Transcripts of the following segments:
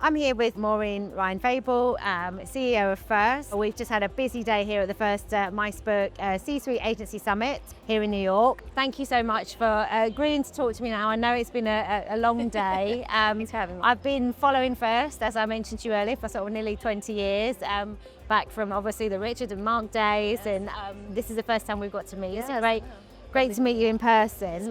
I'm here with Maureen Fable, CEO of First. We've just had a busy day here at the first MySpoke C-Suite Agency Summit here in New York. Thank you so much for agreeing to talk to me now. I know it's been a long day. Thanks for having me. I've been following First, as I mentioned to you earlier, for sort of nearly 20 years, back from obviously the Richard and Mark days, and this is the first time we've got to meet. Yes. So great to meet you in person.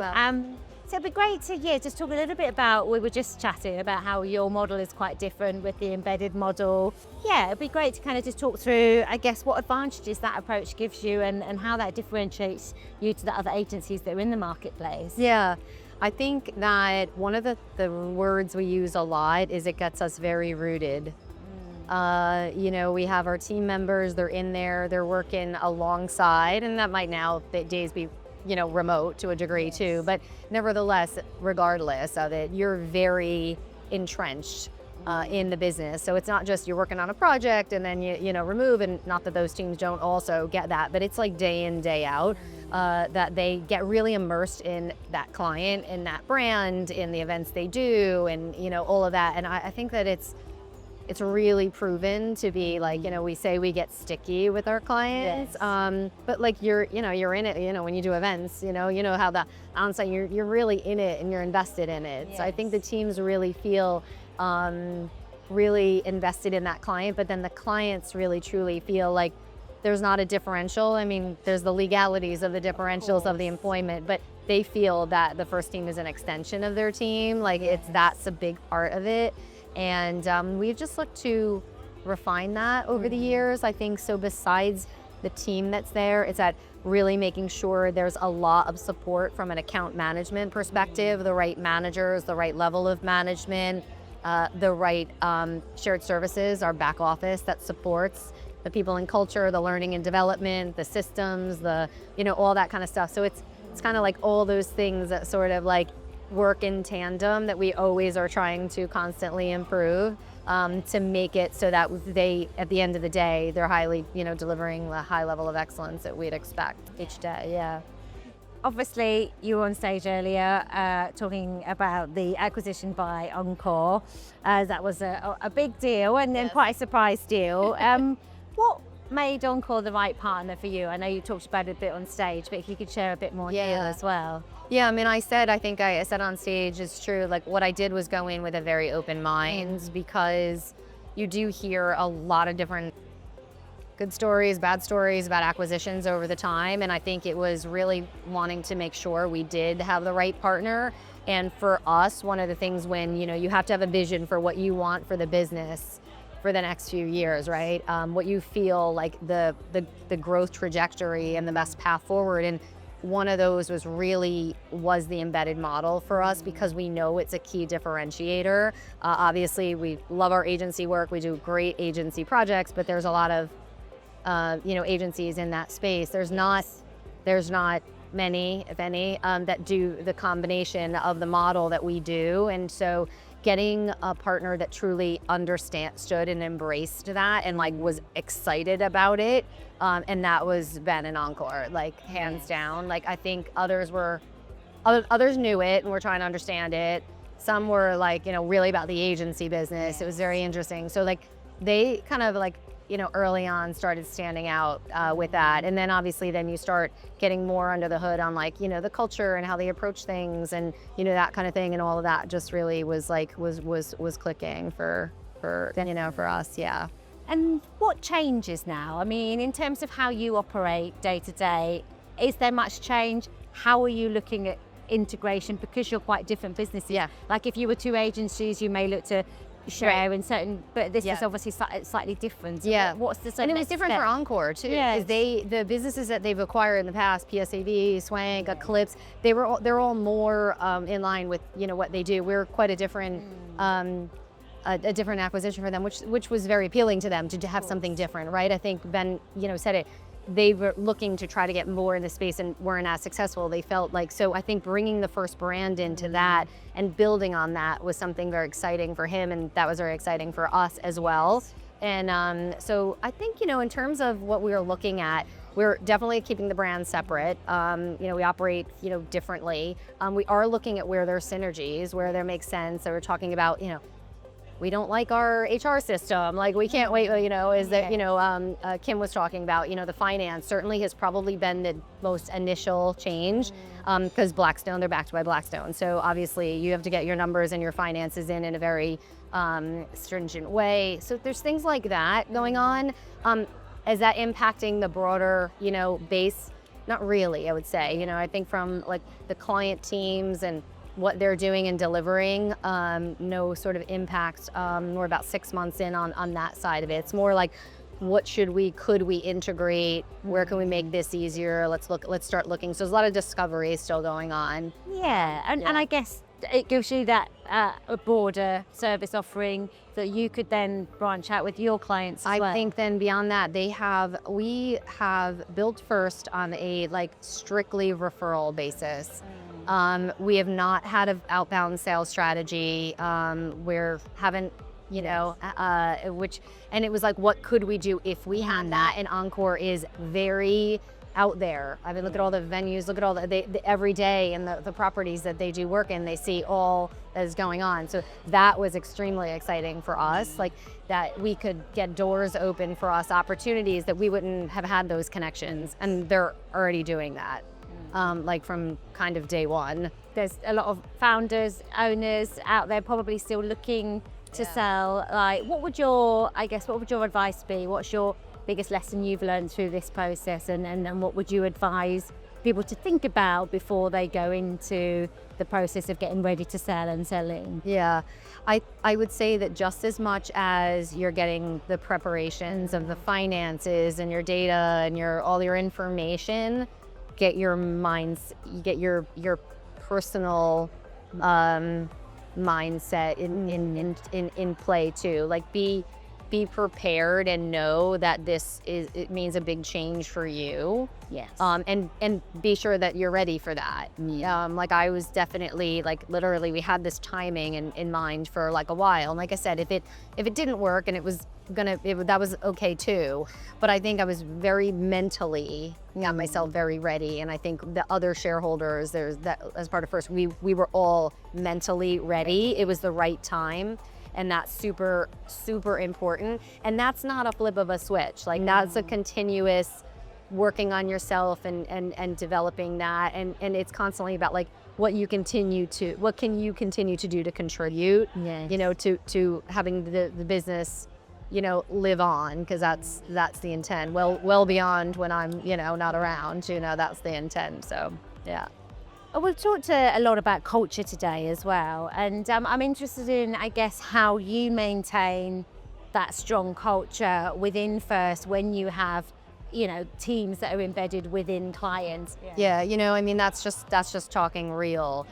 So it'd be great to just talk a little bit about, we were just chatting about how your model is quite different with the embedded model. Yeah, it'd be great to kind of just talk through, I guess, what advantages that approach gives you and how that differentiates you to the other agencies that are in the marketplace. Yeah, I think that one of the words we use a lot is it gets us very rooted. We have our team members, they're in there, they're working alongside, and that might now days be remote to a degree too, but nevertheless, regardless of it, you're very entrenched in the business. So it's not just you're working on a project and then you remove, and not that those teams don't also get that, but it's like day in, day out, that they get really immersed in that client, in that brand, in the events they do, and all of that. And I think that it's really proven to be like, we say we get sticky with our clients, yes. But like you're in it, when you do events, you know how the onsite, you're really in it and you're invested in it. Yes. So I think the teams really feel really invested in that client, but then the clients really truly feel like there's not a differential. I mean, there's the legalities of the differentials of the employment, but they feel that the First team is an extension of their team. Like that's a big part of it. And we've just looked to refine that over the years, I think. So besides the team that's there, it's at really making sure there's a lot of support from an account management perspective, the right managers, the right level of management, the right shared services, our back office that supports the people and culture, the learning and development, the systems, the all that kind of stuff. So it's kind of like all those things that sort of like work in tandem that we always are trying to constantly improve to make it so that they, at the end of the day, they're highly, delivering the high level of excellence that we'd expect each day. Yeah. Obviously, you were on stage earlier talking about the acquisition by Encore. That was a big deal and then quite a surprise deal. What made Encore the right partner for you? I know you talked about it a bit on stage, but if you could share a bit more here as well. Yeah, I mean, I think I said on stage is true. Like what I did was go in with a very open mind because you do hear a lot of different good stories, bad stories about acquisitions over the time. And I think it was really wanting to make sure we did have the right partner. And for us, one of the things when, you have to have a vision for what you want for the business for the next few years, right? What you feel like the growth trajectory and the best path forward. And one of those was the embedded model for us because we know it's a key differentiator. Obviously, we love our agency work. We do great agency projects, but there's a lot of, agencies in that space. There's not many, if any, that do the combination of the model that we do. And so getting a partner that truly understood and embraced that and like was excited about it, and that was Ben and Encore, like hands down. Like I think others knew it and were trying to understand it. Some were like, really about the agency business. It was very interesting. So like they kind of like, early on started standing out with that. And then obviously then you start getting more under the hood on like, the culture and how they approach things and, that kind of thing. And all of that just really was like, was clicking for us. Yeah. And what changes now? I mean, in terms of how you operate day to day, is there much change? How are you looking at integration? Because you're quite different businesses. Yeah. Like if you were two agencies, you may look to share in certain, but this is obviously slightly different. Yeah. What's the and it was different for Encore too. Yes. The businesses that they've acquired in the past, PSAV, Swank, Eclipse, they're all more in line with what they do. We're quite a different a different acquisition for them, which was very appealing to them to have something different, right? I think Ben said it. They were looking to try to get more in the space and weren't as successful. They felt like, so I think bringing the First brand into that and building on that was something very exciting for him, and that was very exciting for us as well. And so I think, in terms of what we were looking at, we're definitely keeping the brand separate. We operate, differently. We are looking at where there are synergies, where there makes sense. So we're talking about, we don't like our HR system. Like, we can't wait, is that, Kim was talking about, the finance certainly has probably been the most initial change because Blackstone, they're backed by Blackstone. So obviously you have to get your numbers and your finances in a very stringent way. So there's things like that going on. Is that impacting the broader, base? Not really, I would say. I think from like the client teams and what they're doing and delivering, no sort of impact. We're about 6 months in on that side of it. It's more like, could we integrate? Where can we make this easier? Let's start looking. So there's a lot of discovery still going on. Yeah, and I guess it gives you that a broader service offering that you could then branch out with your clients as well. I think then beyond that, we have built first on a strictly referral basis. We have not had an outbound sales strategy. We haven't, and it was like, what could we do if we had that? And Encore is very out there. I mean, look at all the venues, look at all the every day and the properties that they do work in, they see all that is going on. So that was extremely exciting for us, like that we could get doors open for us, opportunities that we wouldn't have had those connections. And they're already doing that, from kind of day one. There's a lot of founders, owners out there probably still looking to sell. Like, what would your advice be? What's your biggest lesson you've learned through this process, and what would you advise people to think about before they go into the process of getting ready to sell and selling? Yeah, I would say that just as much as you're getting the preparations of the finances and your data and all your information, get your personal mindset in play too. Like, be prepared and know that it means a big change for you. Yes. And be sure that you're ready for that. I was definitely literally we had this timing in mind for a while. And like I said, if it didn't work and that was okay too. But I think I was very mentally got myself very ready. And I think the other shareholders, as part of First, we were all mentally ready. It was the right time. And that's super, super important. And that's not a flip of a switch. That's a continuous working on yourself and developing that. And it's constantly about what can you continue to do to contribute, to having the business, live on, because that's the intent. Well beyond when I'm, not around, that's the intent. So, yeah. We've talked a lot about culture today as well, and I'm interested in, I guess, how you maintain that strong culture within First when you have, teams that are embedded within clients. Yeah, that's just talking real.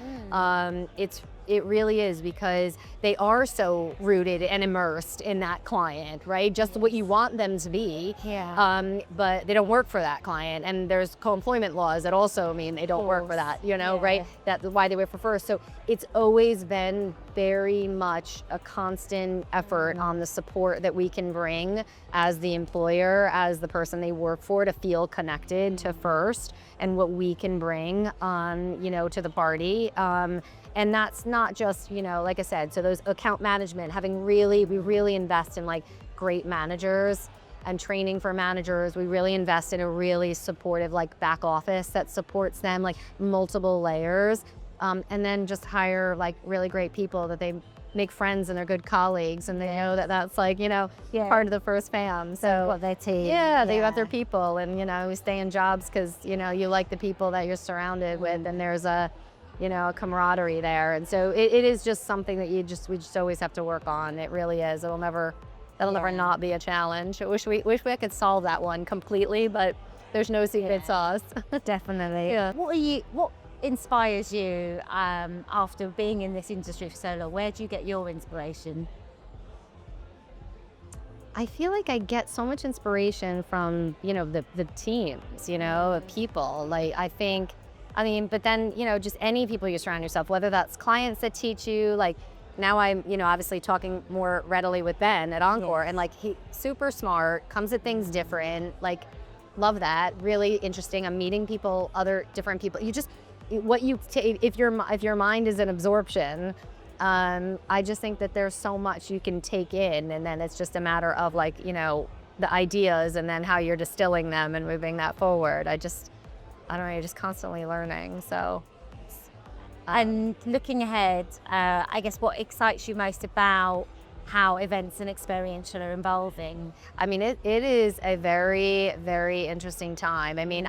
It really is, because they are so rooted and immersed in that client, right? Just what you want them to be. Yeah. But they don't work for that client, and there's co-employment laws that also mean they don't work for that, right? That's why they work for First. So it's always been very much a constant effort on the support that we can bring as the employer, as the person they work for, to feel connected to First and what we can bring, to the party. And that's not just, like I said, so those account management, we really invest in great managers and training for managers. We really invest in a really supportive back office that supports them, multiple layers. And then just hire really great people that they make friends and they're good colleagues, and they know that that's part of the First fam. So their team. Yeah, they got their people, and we stay in jobs because you like the people that you're surrounded with, and there's a camaraderie there. And so it is just something that we just always have to work on. It really is. That'll never not be a challenge. I wish we could solve that one completely, but there's no secret sauce. Definitely. Yeah. What inspires you after being in this industry for so long? Where do you get your inspiration? I feel like I get so much inspiration from the teams, people. But then, just any people you surround yourself, whether that's clients that teach you, now I'm, obviously talking more readily with Ben at Encore, and he super smart, comes at things different, love that, really interesting. I'm meeting people, other different people. If your mind is an absorption, I just think that there's so much you can take in, and then it's just a matter of like, you know, the ideas and then how you're distilling them and moving that forward. I don't know, you're just constantly learning. So. And looking ahead, I guess what excites you most about how events and experiential are evolving? I mean, it is a very, very interesting time. I mean,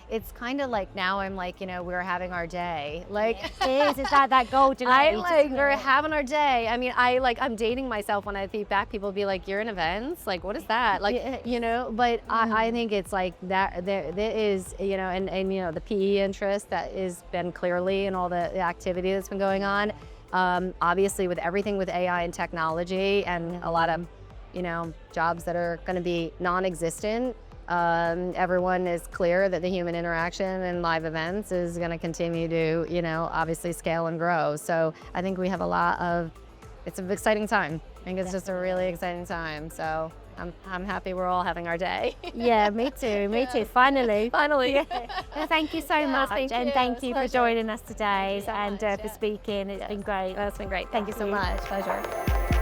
it's kind of like now I'm like, you know, we're having our day. Like it is that golden age? We're having our day. I mean, I'm dating myself when I think back. People be like, "You're in events? Like, what is that?" Like, you know. But I think it's like that. There is, you know, and you know, the PE interest that has been clearly in all the activity that's been going on. Obviously, with everything with AI and technology, and a lot of, you know, jobs that are going to be non-existent. Everyone is clear that the human interaction in live events is going to continue to, you know, obviously scale and grow. So I think we have it's an exciting time. I think it's just a really exciting time. So I'm happy we're all having our day. Yeah, me too. Me too. Finally. Yeah. Well, thank you so much. Thank you For joining us today so and much, for speaking. It's been great. That's been great. Thank you so much. Pleasure.